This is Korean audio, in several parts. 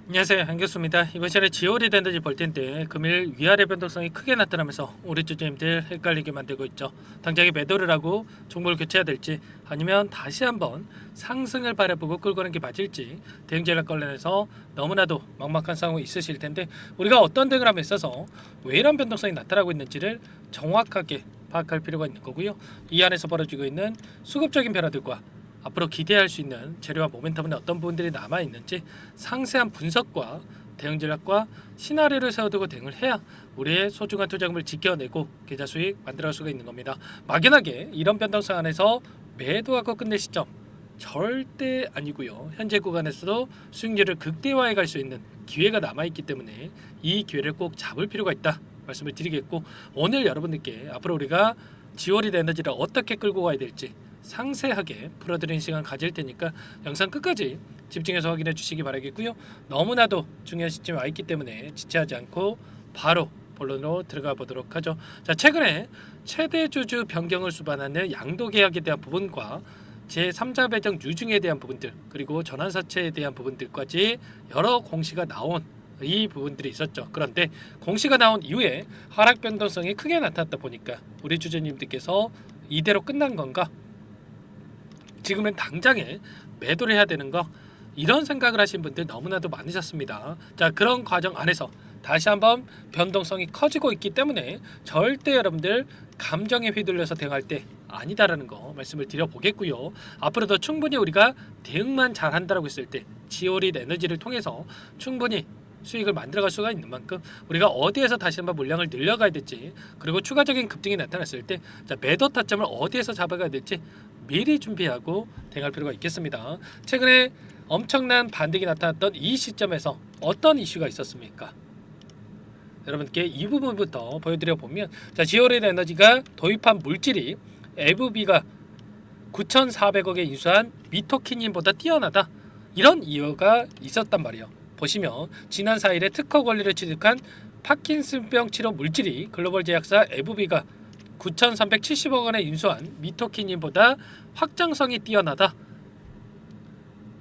안녕하세요, 한교수입니다. 이번 시간에 지오리 랜더지 볼 텐데 금일 위아래 변동성이 크게 나타나면서 우리 주주님들 헷갈리게 만들고 있죠. 당장에 매도를 하고 종목을 교체해야 될지 아니면 다시 한번 상승을 바라보고 끌고 가는 게 맞을지 대응 전략 관련해서 너무나도 막막한 상황이 있으실 텐데 우리가 어떤 대응을 함에 있어서 왜 이런 변동성이 나타나고 있는지를 정확하게 파악할 필요가 있는 거고요. 이 안에서 벌어지고 있는 수급적인 변화들과 앞으로 기대할 수 있는 재료와 모멘텀은 어떤 부분들이 남아 있는지 상세한 분석과 대응 전략과 시나리오를 세워두고 대응을 해야 우리의 소중한 투자금을 지켜내고 계좌 수익 만들어갈 수가 있는 겁니다. 막연하게 이런 변동성 안에서 매도하고 끝낼 시점 절대 아니고요. 현재 구간에서도 수익률을 극대화해 갈 수 있는 기회가 남아 있기 때문에 이 기회를 꼭 잡을 필요가 있다 말씀을 드리겠고, 오늘 여러분들께 앞으로 우리가 지오리드 에너지를 어떻게 끌고 가야 될지 상세하게 풀어드리는 시간 가질 테니까 영상 끝까지 집중해서 확인해 주시기 바라겠고요. 너무나도 중요한 시점에 와 있기 때문에 지체하지 않고 바로 본론으로 들어가 보도록 하죠. 자, 최근에 최대 주주 변경을 수반하는 양도 계약에 대한 부분과 제3자 배정 유증에 대한 부분들, 그리고 전환사채에 대한 부분들까지 여러 공시가 나온 이 부분들이 있었죠. 그런데 공시가 나온 이후에 하락 변동성이 크게 나타났다 보니까 우리 주주님들께서 이대로 끝난 건가? 지금은 당장에 매도를 해야 되는 거, 이런 생각을 하신 분들 너무나도 많으셨습니다. 자, 그런 과정 안에서 다시 한번 변동성이 커지고 있기 때문에 절대 여러분들 감정에 휘둘려서 대응할 때 아니다라는 거 말씀을 드려보겠고요. 앞으로도 충분히 우리가 대응만 잘한다라고 했을 때 지오리드 에너지를 통해서 충분히 수익을 만들어갈 수가 있는 만큼 우리가 어디에서 다시 한번 물량을 늘려가야 될지, 그리고 추가적인 급등이 나타났을 때 매도 타점을 어디에서 잡아가야 될지 미리 준비하고 대응할 필요가 있겠습니다. 최근에 엄청난 반등이 나타났던 이 시점에서 어떤 이슈가 있었습니까? 여러분께 이 부분부터 보여드려 보면, 지오리드 에너지가 도입한 물질이 FB가 9,400억에 인수한 미토키닌보다 뛰어나다, 이런 이유가 있었단 말이에요. 보시면 지난 4일에 특허 권리를 취득한 파킨슨병 치료 물질이 글로벌 제약사 FB가 9,370억 원에 인수한 미토키닌보다 확장성이 뛰어나다.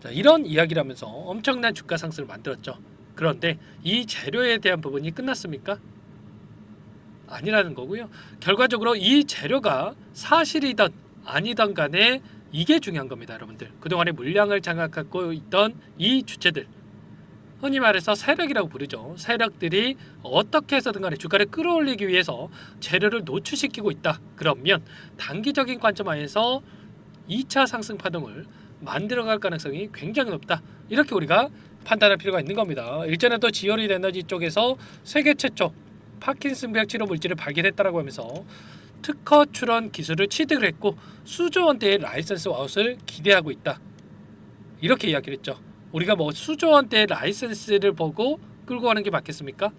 자, 이런 이야기를 하면서 엄청난 주가 상승을 만들었죠. 그런데 이 재료에 대한 부분이 끝났습니까? 아니라는 거고요. 결과적으로 이 재료가 사실이든 아니든 간에 이게 중요한 겁니다, 여러분들. 그동안에 물량을 장악하고 있던 이 주체들, 흔히 말해서 세력이라고 부르죠. 세력들이 어떻게 해서든 간에 주가를 끌어올리기 위해서 재료를 노출시키고 있다. 그러면 단기적인 관점 하에서 2차 상승 파동을 만들어갈 가능성이 굉장히 높다. 이렇게 우리가 판단할 필요가 있는 겁니다. 일전에도 지오리드 에너지 쪽에서 세계 최초 파킨슨병 치료 물질을 발견했다라고 하면서 특허 출원 기술을 취득을 했고 수조 원대의 라이선스 아웃을 기대하고 있다. 이렇게 이야기를 했죠. 우리가 뭐 수조 원대의 라이선스를 보고 끌고 가는 게 맞겠습니까?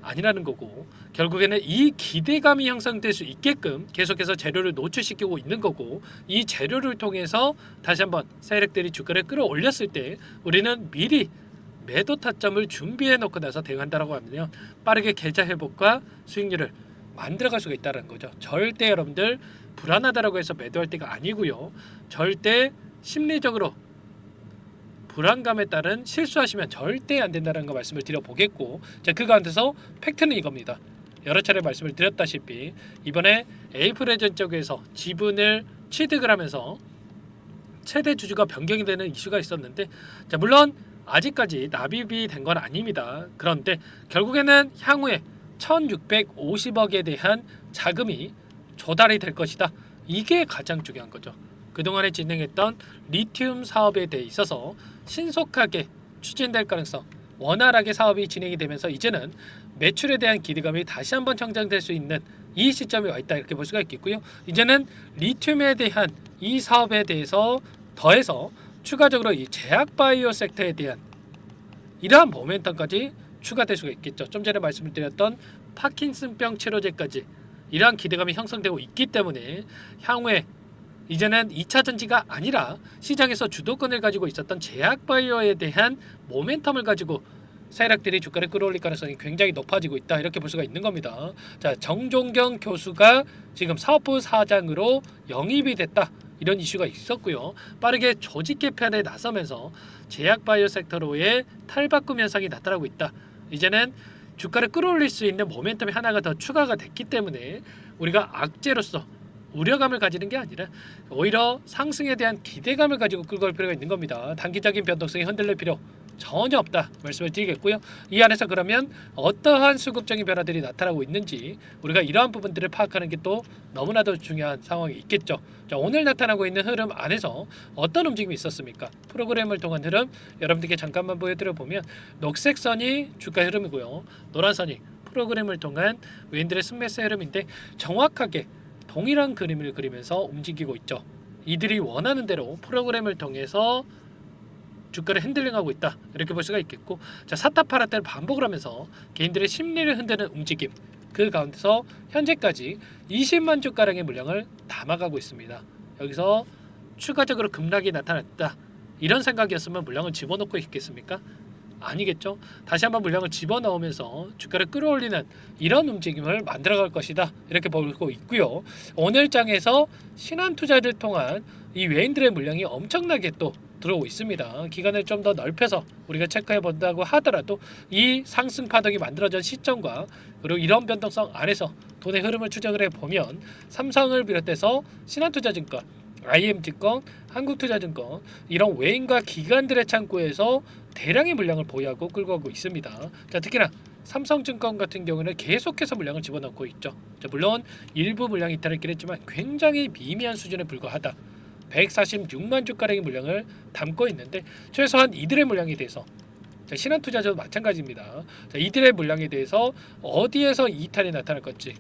아니라는 거고, 결국에는 이 기대감이 형성될 수 있게끔 계속해서 재료를 노출시키고 있는 거고, 이 재료를 통해서 다시 한번 세력들이 주가를 끌어올렸을 때 우리는 미리 매도 타점을 준비해 놓고 나서 대응한다라고 하면 빠르게 계좌 회복과 수익률을 만들어갈 수가 있다는 거죠. 절대 여러분들 불안하다라고 해서 매도할 때가 아니고요. 절대 심리적으로 불안감에 따른 실수하시면 절대 안 된다는 거 말씀을 드려보겠고, 자, 그 가운데서 팩트는 이겁니다. 여러 차례 말씀을 드렸다시피 이번에 에이프레전 쪽에서 지분을 취득을 하면서 최대 주주가 변경이 되는 이슈가 있었는데, 자, 물론 아직까지 납입이 된 건 아닙니다. 그런데 결국에는 향후에 1650억에 대한 자금이 조달이 될 것이다. 이게 가장 중요한 거죠. 그동안에 진행했던 리튬 사업에 대해 있어서 신속하게 추진될 가능성, 원활하게 사업이 진행이 되면서 이제는 매출에 대한 기대감이 다시 한번 성장될 수 있는 이 시점에 와 있다, 이렇게 볼 수가 있겠고요. 이제는 리튬에 대한 이 사업에 대해서 더해서 추가적으로 이 제약 바이오 섹터에 대한 이러한 모멘텀까지 추가될 수가 있겠죠. 좀 전에 말씀을 드렸던 파킨슨병 치료제까지 이러한 기대감이 형성되고 있기 때문에 향후에 이제는 2차 전지가 아니라 시장에서 주도권을 가지고 있었던 제약바이오에 대한 모멘텀을 가지고 세력들이 주가를 끌어올릴 가능성이 굉장히 높아지고 있다, 이렇게 볼 수가 있는 겁니다. 자, 정종경 교수가 지금 사업부 사장으로 영입이 됐다, 이런 이슈가 있었고요. 빠르게 조직 개편에 나서면서 제약 바이오 섹터로의 탈바꿈 현상이 나타나고 있다. 이제는 주가를 끌어올릴 수 있는 모멘텀이 하나가 더 추가가 됐기 때문에 우리가 악재로서 우려감을 가지는 게 아니라 오히려 상승에 대한 기대감을 가지고 끌고 갈 필요가 있는 겁니다. 단기적인 변동성이 흔들릴 필요 전혀 없다 말씀을 드리겠고요. 이 안에서 그러면 어떠한 수급적인 변화들이 나타나고 있는지 우리가 이러한 부분들을 파악하는 게 또 너무나도 중요한 상황이 있겠죠. 자, 오늘 나타나고 있는 흐름 안에서 어떤 움직임이 있었습니까? 프로그램을 통한 흐름 여러분들께 잠깐만 보여드려 보면 녹색 선이 주가 흐름이고요. 노란 선이 프로그램을 통한 외인들의 순매수 흐름인데 정확하게 동일한 그림을 그리면서 움직이고 있죠. 이들이 원하는 대로 프로그램을 통해서 주가를 핸들링하고 있다 이렇게 볼 수가 있겠고, 자 사타파라떼를 반복을 하면서 개인들의 심리를 흔드는 움직임, 그 가운데서 현재까지 20만 주가량의 물량을 담아가고 있습니다. 여기서 추가적으로 급락이 나타났다 이런 생각이었으면 물량을 집어넣고 있겠습니까? 아니겠죠. 다시 한번 물량을 집어넣으면서 주가를 끌어올리는 이런 움직임을 만들어갈 것이다 이렇게 보고 있고요. 오늘 장에서 신한투자를 통한 이 외인들의 물량이 엄청나게 또 들어오고 있습니다. 기간을 좀 더 넓혀서 우리가 체크해 본다고 하더라도 이 상승 파동이 만들어진 시점과 그리고 이런 변동성 안에서 돈의 흐름을 추적을 해보면 삼성을 비롯해서 신한투자증권, IM증권, 한국투자증권 이런 외인과 기관들의 창구에서 대량의 물량을 보유하고 끌고 가고 있습니다. 자, 특히나 삼성증권 같은 경우는 계속해서 물량을 집어넣고 있죠. 자, 물론 일부 물량 이탈을 있긴 했지만 굉장히 미미한 수준에 불과하다. 146만 주가량의 물량을 담고 있는데 최소한 이들의 물량에 대해서, 자, 신한투자도 마찬가지입니다. 자, 이들의 물량에 대해서 어디에서 이탈이 나타날 건지,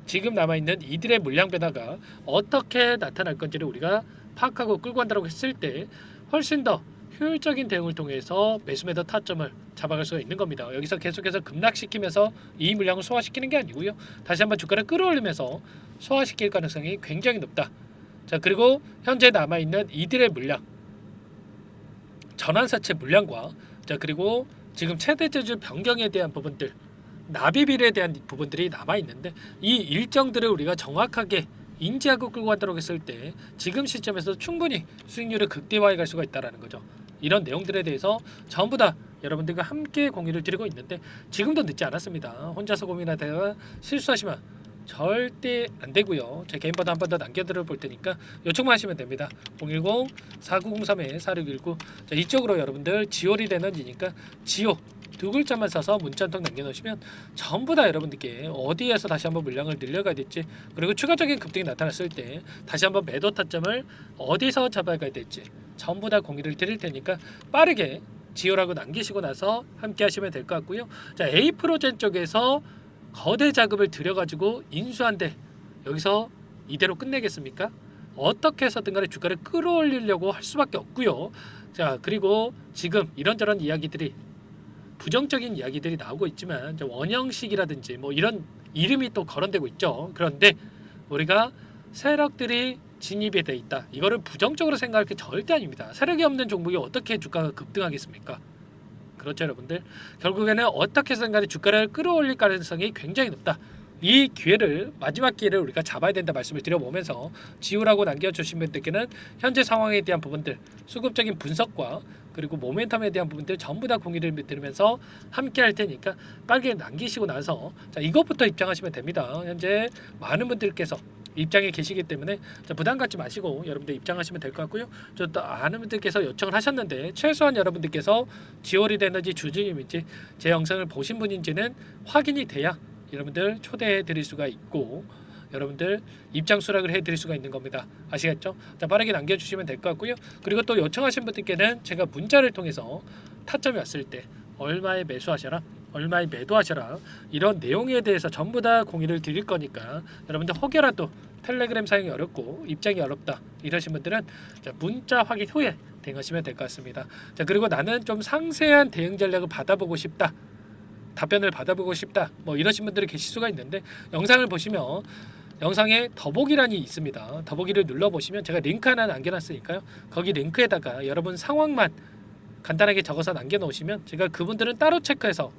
지금 남아있는 이들의 물량 변화가 어떻게 나타날 건지를 우리가 파악하고 끌고 간다고 했을 때 훨씬 더 효율적인 대응을 통해서 매수매도 타점을 잡아갈 수가 있는 겁니다. 여기서 계속해서 급락시키면서 이 물량을 소화시키는 게 아니고요. 다시 한번 주가를 끌어올리면서 소화시킬 가능성이 굉장히 높다. 자, 그리고 현재 남아있는 이들의 물량, 전환사채 물량과, 자, 그리고 지금 최대제주 변경에 대한 부분들, 납입일에 대한 부분들이 남아있는데 이 일정들을 우리가 정확하게 인지하고 끌고 간다고 했을 때 지금 시점에서 충분히 수익률을 극대화해 갈 수가 있다는 거죠. 이런 내용들에 대해서 전부 다 여러분들과 함께 공유를 드리고 있는데 지금도 늦지 않았습니다. 혼자서 고민하다가 실수하시면 절대 안 되고요. 제 개인 번호 한 번 더 남겨드려 볼 테니까 요청만 하시면 됩니다. 010-4903-4619. 자, 이쪽으로 여러분들 지올이 되는지니까 지오 두 글자만 써서 문자 한 통 남겨놓으시면 전부 다 여러분들께 어디에서 다시 한번 물량을 늘려가야 될지, 그리고 추가적인 급등이 나타났을 때 다시 한번 매도 타점을 어디서 잡아가야 될지 전부 다 공유를 드릴 테니까 빠르게 지오라고 남기시고 나서 함께 하시면 될 것 같고요. 자, A프로젠 쪽에서 거대 자금을 들여가지고 인수한데 여기서 이대로 끝내겠습니까? 어떻게 해서든 간에 주가를 끌어올리려고 할 수밖에 없고요. 자, 그리고 지금 이런저런 이야기들이, 부정적인 이야기들이 나오고 있지만 원형식이라든지 뭐 이런 이름이 또 거론되고 있죠. 그런데 우리가 세력들이 진입이 돼 있다, 이거를 부정적으로 생각할 게 절대 아닙니다. 세력이 없는 종목이 어떻게 주가가 급등하겠습니까? 그렇죠, 여러분들. 결국에는 어떻게 해서든 간에 주가를 끌어올릴 가능성이 굉장히 높다. 이 기회를, 마지막 기회를 우리가 잡아야 된다 말씀을 드려보면서 지우라고 남겨주신 분들께는 현재 상황에 대한 부분들, 수급적인 분석과 그리고 모멘텀에 대한 부분들 전부 다 공유를 드리면서 함께 할 테니까 빠르게 남기시고 나서, 자, 이것부터 입장하시면 됩니다. 현재 많은 분들께서 입장에 계시기 때문에 부담 갖지 마시고 여러분들 입장하시면 될 것 같고요. 또 많은 분들께서 요청을 하셨는데 최소한 여러분들께서 지오리드 에너지 주주님인지 제 영상을 보신 분인지는 확인이 돼야 여러분들 초대해 드릴 수가 있고 여러분들 입장 수락을 해 드릴 수가 있는 겁니다. 아시겠죠? 자, 빠르게 남겨주시면 될 것 같고요. 그리고 또 요청하신 분들께는 제가 문자를 통해서 타점이 왔을 때 얼마에 매수하셔라, 얼마에 매도하셔라, 이런 내용에 대해서 전부 다 공유를 드릴 거니까 여러분들 혹여라도 텔레그램 사용이 어렵고 입장이 어렵다 이러신 분들은 자, 문자 확인 후에 대응하시면 될 것 같습니다. 자, 그리고 나는 좀 상세한 대응 전략을 받아보고 싶다, 답변을 받아보고 싶다, 뭐 이러신 분들이 계실 수가 있는데 영상을 보시면 영상에 더보기란이 있습니다. 더보기를 눌러보시면 제가 링크 하나 남겨놨으니까요. 거기 링크에다가 여러분 상황만 간단하게 적어서 남겨놓으시면 제가 그분들은 따로 체크해서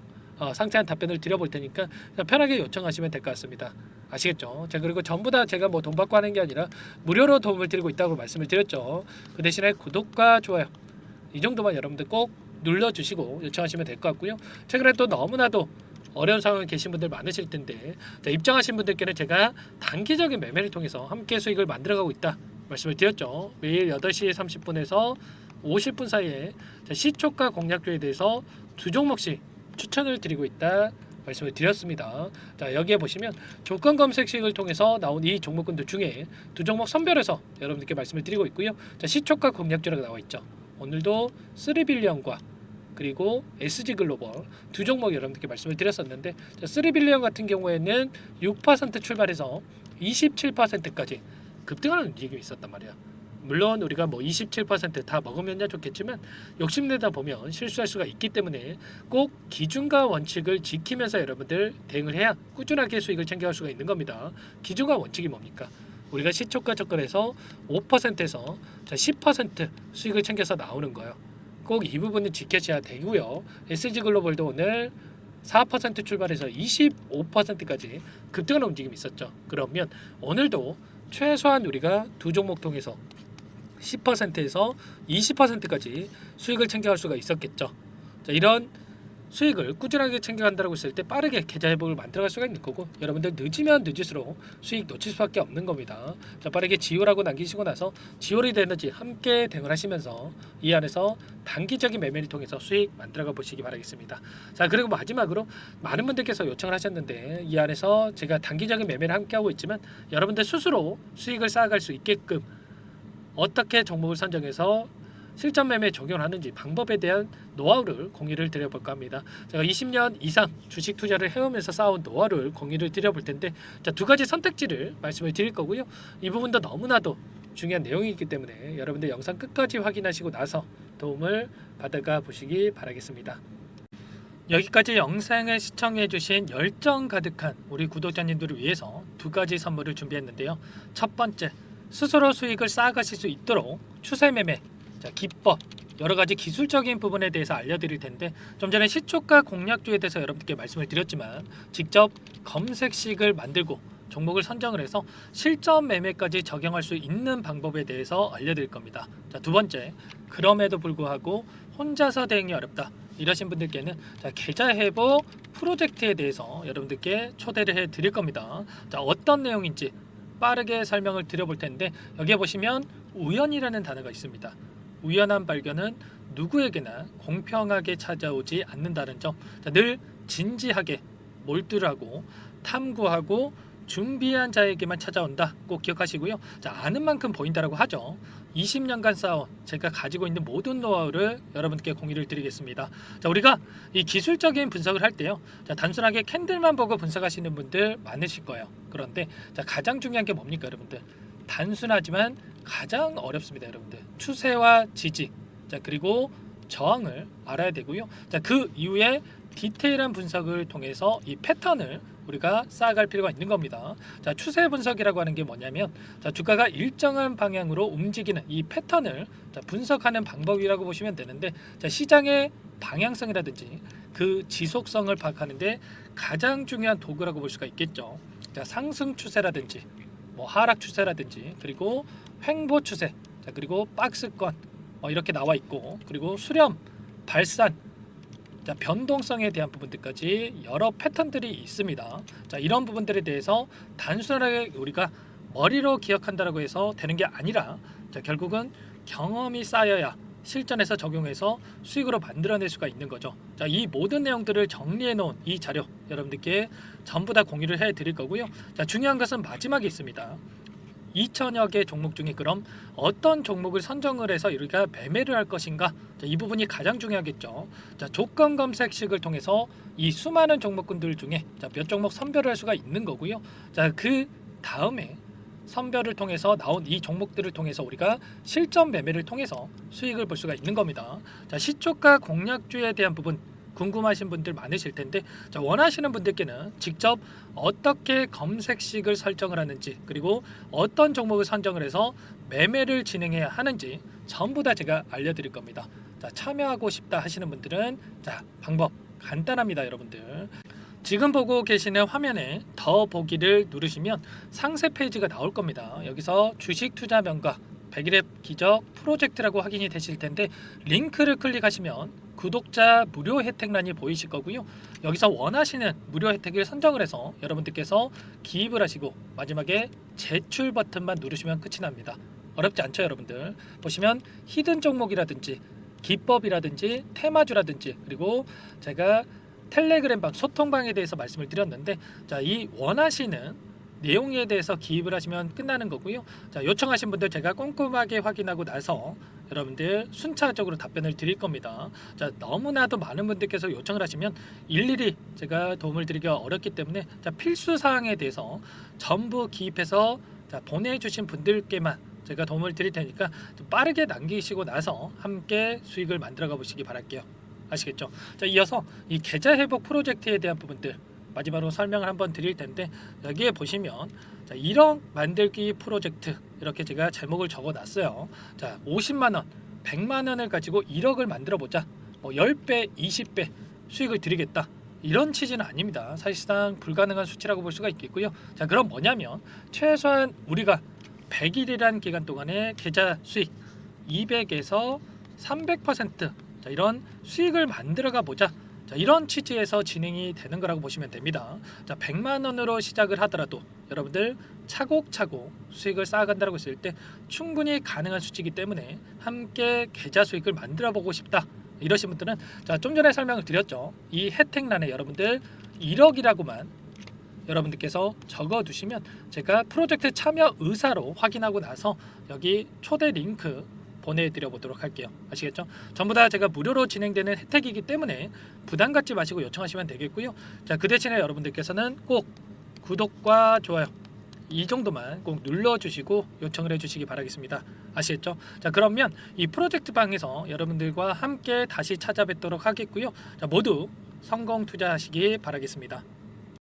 상세한 답변을 드려볼 테니까 편하게 요청하시면 될 것 같습니다. 아시겠죠? 자, 그리고 전부 다 제가 뭐 돈 받고 하는 게 아니라 무료로 도움을 드리고 있다고 말씀을 드렸죠. 그 대신에 구독과 좋아요 이 정도만 여러분들 꼭 눌러주시고 요청하시면 될 것 같고요. 최근에 또 너무나도 어려운 상황에 계신 분들 많으실 텐데, 자, 입장하신 분들께는 제가 단기적인 매매를 통해서 함께 수익을 만들어가고 있다 말씀을 드렸죠. 매일 8시 30분에서 50분 사이에 시초가 공략주에 대해서 두 종목씩 추천을 드리고 있다 말씀을 드렸습니다. 자, 여기에 보시면 조건 검색식을 통해서 나온 이 종목군들 중에 두 종목 선별해서 여러분들께 말씀을 드리고 있고요. 자, 시초가 공략주라고 나와 있죠. 오늘도 3빌리언과 그리고 SG글로벌 두 종목 여러분들께 말씀을 드렸었는데, 자, 3빌리언 같은 경우에는 6% 출발해서 27%까지 급등하는 움직임이 있었단 말이야. 물론 우리가 뭐 27%다 먹으면야 좋겠지만 욕심내다 보면 실수할 수가 있기 때문에 꼭 기준과 원칙을 지키면서 여러분들 대응을 해야 꾸준하게 수익을 챙겨갈 수가 있는 겁니다. 기준과 원칙이 뭡니까? 우리가 시초가 접근해서 5%에서 10% 수익을 챙겨서 나오는 거예요. 꼭 이 부분은 지켜져야 되고요. SG글로벌도 오늘 4% 출발해서 25%까지 급등하는 움직임이 있었죠. 그러면 오늘도 최소한 우리가 두 종목 통해서 10%에서 20%까지 수익을 챙겨갈 수가 있었겠죠. 자, 이런 수익을 꾸준하게 챙겨간다고 했을 때 빠르게 계좌 회복을 만들어갈 수가 있는 거고, 여러분들 늦으면 늦을수록 수익 놓칠 수밖에 없는 겁니다. 자, 빠르게 지효라고 남기시고 나서 지효리드 에너지 함께 대응을 하시면서 이 안에서 단기적인 매매를 통해서 수익 만들어가 보시기 바라겠습니다. 자, 그리고 마지막으로 많은 분들께서 요청을 하셨는데, 이 안에서 제가 단기적인 매매를 함께 하고 있지만 여러분들 스스로 수익을 쌓아갈 수 있게끔 어떻게 종목을 선정해서 실전 매매에 적용을 하는지 방법에 대한 노하우를 공유를 드려볼까 합니다. 제가 20년 이상 주식 투자를 해오면서 쌓아온 노하우를 공유를 드려볼 텐데, 자, 두 가지 선택지를 말씀을 드릴 거고요. 이 부분도 너무나도 중요한 내용이기 때문에 여러분들 영상 끝까지 확인하시고 나서 도움을 받아가 보시기 바라겠습니다. 여기까지 영상을 시청해 주신 열정 가득한 우리 구독자님들을 위해서 두 가지 선물을 준비했는데요. 첫 번째, 스스로 수익을 쌓아가실 수 있도록 추세 매매, 자, 기법, 여러 가지 기술적인 부분에 대해서 알려드릴 텐데, 좀 전에 시초가 공략주에 대해서 여러분들께 말씀을 드렸지만 직접 검색식을 만들고 종목을 선정을 해서 실전 매매까지 적용할 수 있는 방법에 대해서 알려드릴 겁니다. 자, 두 번째, 그럼에도 불구하고 혼자서 대응이 어렵다 이러신 분들께는 자, 계좌 회복 프로젝트에 대해서 여러분들께 초대를 해 드릴 겁니다. 자, 어떤 내용인지 빠르게 설명을 드려볼 텐데, 여기에 보시면 우연이라는 단어가 있습니다. 우연한 발견은 누구에게나 공평하게 찾아오지 않는다는 점, 자, 늘 진지하게 몰두하고 탐구하고 준비한 자에게만 찾아온다 꼭 기억하시고요. 자, 아는 만큼 보인다라고 하죠. 20년간 쌓아온 제가 가지고 있는 모든 노하우를 여러분께 공유를 드리겠습니다. 자, 우리가 이 기술적인 분석을 할 때요, 자, 단순하게 캔들만 보고 분석하시는 분들 많으실 거예요. 그런데 자, 가장 중요한 게 뭡니까 여러분들? 단순하지만 가장 어렵습니다. 여러분들, 추세와 지지, 자, 그리고 저항을 알아야 되고요. 자, 그 이후에 디테일한 분석을 통해서 이 패턴을 우리가 쌓아갈 필요가 있는 겁니다. 자, 추세 분석이라고 하는 게 뭐냐면, 자, 주가가 일정한 방향으로 움직이는 이 패턴을 자, 분석하는 방법이라고 보시면 되는데, 자, 시장의 방향성이라든지 그 지속성을 파악하는데 가장 중요한 도구라고 볼 수가 있겠죠. 자, 상승 추세라든지 뭐 하락 추세라든지, 그리고 횡보 추세, 자, 그리고 박스권 이렇게 나와 있고, 그리고 수렴, 발산, 자, 변동성에 대한 부분들까지 여러 패턴들이 있습니다. 자, 이런 부분들에 대해서 단순하게 우리가 머리로 기억한다라고 해서 되는 게 아니라, 자, 결국은 경험이 쌓여야 실전에서 적용해서 수익으로 만들어낼 수가 있는 거죠. 자, 이 모든 내용들을 정리해 놓은 이 자료 여러분들께 전부 다 공유를 해 드릴 거고요. 자, 중요한 것은 마지막에 있습니다. 2천여 개 종목 중에 그럼 어떤 종목을 선정을 해서 우리가 매매를 할 것인가? 자, 이 부분이 가장 중요하겠죠. 자, 조건 검색식을 통해서 이 수많은 종목군들 중에 자, 몇 종목 선별을 할 수가 있는 거고요. 자, 그 다음에 선별을 통해서 나온 이 종목들을 통해서 우리가 실전 매매를 통해서 수익을 볼 수가 있는 겁니다. 자, 시초가 공략주에 대한 부분 궁금하신 분들 많으실 텐데, 자, 원하시는 분들께는 직접 어떻게 검색식을 설정을 하는지, 그리고 어떤 종목을 선정을 해서 매매를 진행해야 하는지 전부 다 제가 알려드릴 겁니다. 자, 참여하고 싶다 하시는 분들은 자, 방법 간단합니다, 여러분들. 지금 보고 계시는 화면에 더 보기를 누르시면 상세 페이지가 나올 겁니다. 여기서 주식 투자 명가 100일의 기적 프로젝트라고 확인이 되실 텐데 링크를 클릭하시면 구독자 무료 혜택란이 보이실 거고요. 여기서 원하시는 무료 혜택을 선정을 해서 여러분들께서 기입을 하시고 마지막에 제출 버튼만 누르시면 끝이 납니다. 어렵지 않죠, 여러분들. 보시면 히든 종목이라든지 기법이라든지 테마주라든지 그리고 제가 텔레그램방 소통방에 대해서 말씀을 드렸는데 자, 이 원하시는 내용에 대해서 기입을 하시면 끝나는 거고요. 자, 요청하신 분들 제가 꼼꼼하게 확인하고 나서 여러분들 순차적으로 답변을 드릴 겁니다. 자, 너무나도 많은 분들께서 요청을 하시면 일일이 제가 도움을 드리기가 어렵기 때문에 자, 필수 사항에 대해서 전부 기입해서 자, 보내주신 분들께만 제가 도움을 드릴 테니까 좀 빠르게 남기시고 나서 함께 수익을 만들어가 보시기 바랄게요. 아시겠죠? 자, 이어서 이 계좌 회복 프로젝트에 대한 부분들 마지막으로 설명을 한번 드릴 텐데 여기에 보시면 자, 1억 만들기 프로젝트 이렇게 제가 제목을 적어 놨어요. 자, 50만 원, 100만 원을 가지고 1억을 만들어 보자. 뭐 10배, 20배 수익을 드리겠다. 이런 취지는 아닙니다. 사실상 불가능한 수치라고 볼 수가 있겠고요. 자, 그럼 뭐냐면 최소한 우리가 100일이란 기간 동안에 계좌 수익 200에서 300% 자, 이런 수익을 만들어가 보자. 자, 이런 취지에서 진행이 되는 거라고 보시면 됩니다. 자, 100만 원으로 시작을 하더라도 여러분들 차곡차곡 수익을 쌓아간다고 했을 때 충분히 가능한 수치이기 때문에 함께 계좌 수익을 만들어 보고 싶다. 이러신 분들은 자, 좀 전에 설명을 드렸죠. 이 혜택란에 여러분들 1억이라고만 여러분들께서 적어 두시면 제가 프로젝트 참여 의사로 확인하고 나서 여기 초대 링크 보내드려 보도록 할게요. 아시겠죠? 전부 다 제가 무료로 진행되는 혜택이기 때문에 부담 갖지 마시고 요청하시면 되겠고요. 자, 그 대신에 여러분들께서는 꼭 구독과 좋아요 이 정도만 꼭 눌러주시고 요청을 해주시기 바라겠습니다. 아시겠죠? 자, 그러면 이 프로젝트 방에서 여러분들과 함께 다시 찾아뵙도록 하겠고요. 자, 모두 성공 투자하시기 바라겠습니다.